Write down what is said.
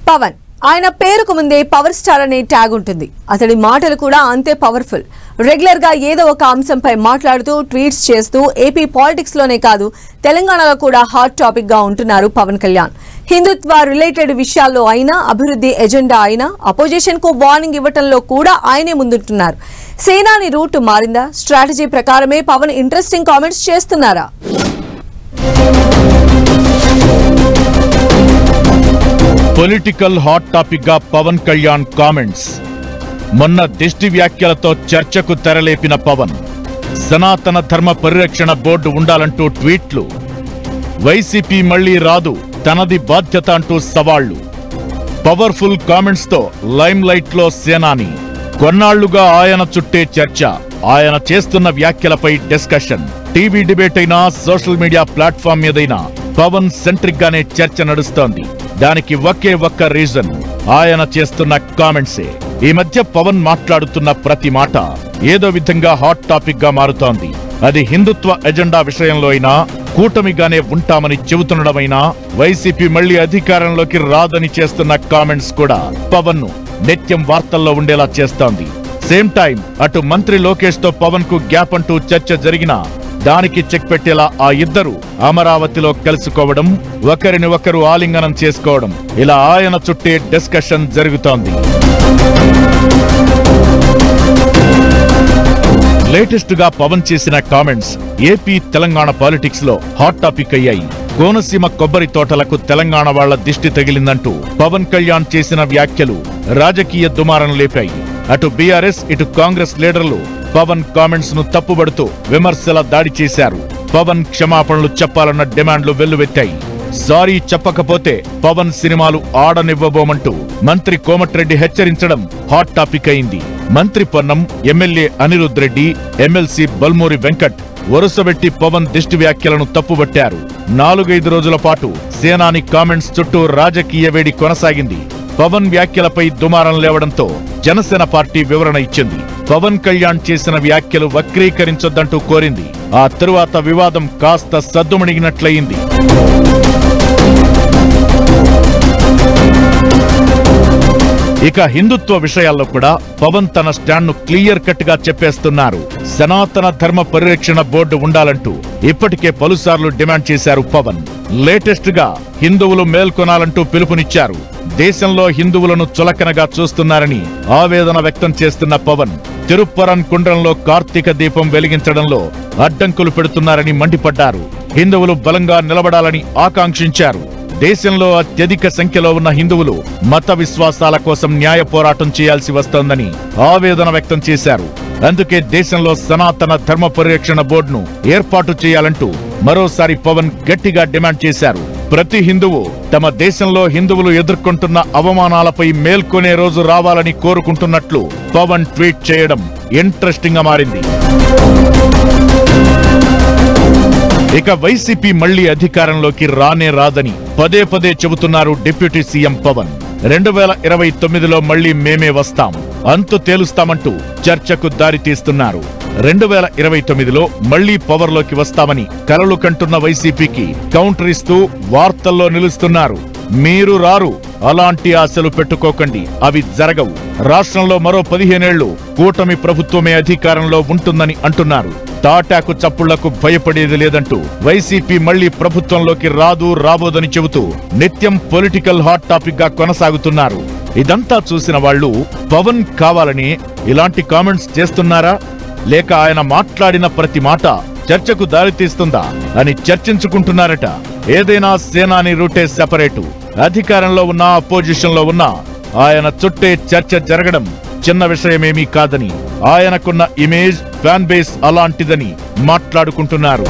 పవన్ ఆయన పేరుకు ముందే పవర్ స్టార్ అనే ట్యాగ్ ఉంటుంది. అతడి మాటలు కూడా అంతే పవర్ఫుల్. రెగ్యులర్ గా ఏదో ఒక అంశంపై మాట్లాడుతూ ట్వీట్స్ చేస్తూ ఏపీ పాలిటిక్స్ లోనే కాదు తెలంగాణలో కూడా హాట్ టాపిక్ గా ఉంటున్నారు పవన్ కళ్యాణ్. హిందుత్వ రిలేటెడ్ విషయాల్లో అయినా, అభివృద్ధి ఎజెండా అయినా, అపోజిషన్ కు వార్నింగ్ ఇవ్వటంలో కూడా ఆయనే ముందుంటున్నారు. సేనాని రూట్ మారిందా? స్ట్రాటజీ ప్రకారమే పవన్ ఇంట్రెస్టింగ్ కామెంట్స్ చేస్తున్నారా? పొలిటికల్ హాట్ టాపిక్ గా పవన్ కళ్యాణ్ కామెంట్స్. మొన్న దిష్టి వ్యాఖ్యలతో చర్చకు తెరలేపిన పవన్ సనాతన ధర్మ పరిరక్షణ బోర్డు ఉండాలంటూ ట్వీట్లు, వైసీపీ మళ్లీ రాదు తనది బాధ్యత అంటూ సవాళ్లు, పవర్ఫుల్ కామెంట్స్ తో లైమ్ లైట్ లో సేనాని. కొన్నాళ్లుగా ఆయన చుట్టే చర్చ, ఆయన చేస్తున్న వ్యాఖ్యలపై డిస్కషన్. టీవీ డిబేట్ అయినా, సోషల్ మీడియా ప్లాట్ఫామ్ మీదైనా పవన్ సెంట్రిక్ గానే చర్చ నడుస్తోంది. దానికి ఒకే ఒక్క రీజన్, ఆయన చేస్తున్న కామెంట్సే. ఈ మధ్య పవన్ మాట్లాడుతున్న ప్రతి మాట ఏదో విధంగా హాట్ టాపిక్ గా మారుతోంది. అది హిందుత్వ ఎజెండా విషయంలో అయినా, కూటమిగానే ఉంటామని చెబుతుండడమైనా, వైసీపీ మళ్లీ అధికారంలోకి రాదని చేస్తున్న కామెంట్స్ కూడా పవన్ ను నిత్యం వార్తల్లో ఉండేలా చేస్తోంది. సేమ్ టైం అటు మంత్రి లోకేష్ తో పవన్ కు గ్యాప్ అంటూ చర్చ జరిగినా దానికి చెక్ పెట్టేలా ఆ ఇద్దరు అమరావతిలో కలుసుకోవడం, ఒకరిని ఒకరు ఆలింగనం చేసుకోవడం, ఇలా ఆయన చుట్టే డిస్కషన్ జరుగుతోంది. లేటెస్ట్ గా పవన్ చేసిన కామెంట్స్ ఏపీ తెలంగాణ పాలిటిక్స్ లో హాట్ టాపిక్ అయ్యాయి. కోనసీమ కొబ్బరి తోటలకు తెలంగాణ వాళ్ల దిష్టి తగిలిందంటూ పవన్ కళ్యాణ్ చేసిన వ్యాఖ్యలు రాజకీయ దుమారం లేపాయి. అటు బీఆర్ఎస్, ఇటు కాంగ్రెస్ లీడర్లు పవన్ కామెంట్స్ ను తప్పుబడుతూ విమర్శల దాడి చేశారు. పవన్ క్షమాపణలు చెప్పాలన్న డిమాండ్లు వెల్లువెత్తాయి. సారీ చెప్పకపోతే పవన్ సినిమాలు ఆడనివ్వబోమంటూ మంత్రి కోమటిరెడ్డి హెచ్చరించడం హాట్ టాపిక్ అయింది. మంత్రి పొన్నం, ఎమ్మెల్యే అనిరుద్ రెడ్డి, ఎమ్మెల్సీ బల్మూరి వెంకట్ వరుసబెట్టి పవన్ దిష్టి వ్యాఖ్యలను తప్పుబట్టారు. 4-5 రోజుల పాటు సేనాని కామెంట్స్ చుట్టూ రాజకీయ వేడి కొనసాగింది. పవన్ వ్యాఖ్యలపై దుమారం లేవడంతో జనసేన పార్టీ వివరణ ఇచ్చింది. పవన్ కళ్యాణ్ చేసిన వ్యాఖ్యలు వక్రీకరించొద్దంటూ కోరింది. ఆ తరువాత వివాదం కాస్త సద్దుమణిగినట్లయింది. ఇక హిందుత్వ విషయాల్లో కూడా పవన్ తన స్టాండ్ ను క్లియర్ కట్ గా చెప్పేస్తున్నారు. సనాతన ధర్మ పరిరక్షణ బోర్డు ఉండాలంటూ ఇప్పటికే పలుసార్లు డిమాండ్ చేశారు పవన్. లేటెస్ట్ గా హిందువులు మేల్కొనాలంటూ పిలుపునిచ్చారు. దేశంలో హిందువులను చులకనగా చూస్తున్నారని ఆవేదన వ్యక్తం చేస్తున్న పవన్ తిరుప్పరన్ కుండ్రంలో కార్తీక దీపం వెలిగించడంలో అడ్డంకులు పెడుతున్నారని మండిపడ్డారు. హిందువులు బలంగా నిలబడాలని ఆకాంక్షించారు. దేశంలో అత్యధిక సంఖ్యలో ఉన్న హిందువులు మత విశ్వాసాల కోసం న్యాయ పోరాటం చేయాల్సి వస్తోందని ఆవేదన వ్యక్తం చేశారు. అందుకే దేశంలో సనాతన ధర్మ పరిరక్షణ బోర్డును ఏర్పాటు చేయాలంటూ మరోసారి పవన్ గట్టిగా డిమాండ్ చేశారు. ప్రతి హిందువు తమ దేశంలో హిందువులు ఎదుర్కొంటున్న అవమానాలపై మేల్కొనే రోజు రావాలని కోరుకుంటున్నట్లు పవన్ ట్వీట్ చేయడం ఇంట్రెస్టింగ్ గా మారింది. ఇక వైసీపీ మళ్లీ అధికారంలోకి రానే రాదని పదే పదే చెబుతున్నారు డిప్యూటీ సీఎం పవన్. 2029లో మళ్లీ మేమే వస్తాం, అంతు తేలుస్తామంటూ చర్చకు దారి తీస్తున్నారు. 2029లో మళ్లీ పవర్లోకి వస్తామని కలలు కంటున్న వైసీపీకి కౌంటర్ ఇస్తూ వార్తల్లో నిలుస్తున్నారు. మీరు రారు, అలాంటి ఆశలు పెట్టుకోకండి, అవి జరగవు. రాష్ట్రంలో మరో 15 ఏళ్లు కూటమి ప్రభుత్వమే అధికారంలో ఉంటుందని అంటున్నారు. తాటాకు చప్పుళ్లకు భయపడేది లేదంటూ వైసీపీ మళ్లీ ప్రభుత్వంలోకి రాబోదని చెబుతూ నిత్యం పొలిటికల్ హాట్ టాపిక్ గా కొనసాగుతున్నారు. ఇదంతా చూసిన వాళ్లు పవన్ కావాలని ఇలాంటి కామెంట్స్ చేస్తున్నారా, లేక ఆయన మాట్లాడిన ప్రతి మాట చర్చకు దారితీస్తుందా అని చర్చించుకుంటున్నారట. ఏదైనా సేనాని రూటే సెపరేటు. అధికారంలో ఉన్నా, అపోజిషన్ లో ఉన్నా ఆయన చుట్టే చర్చ జరగడం చిన్న విషయమేమీ కాదని, ఆయనకున్న ఇమేజ్, ఫ్యాన్ బేస్ అలాంటిదని మాట్లాడుకుంటున్నారు.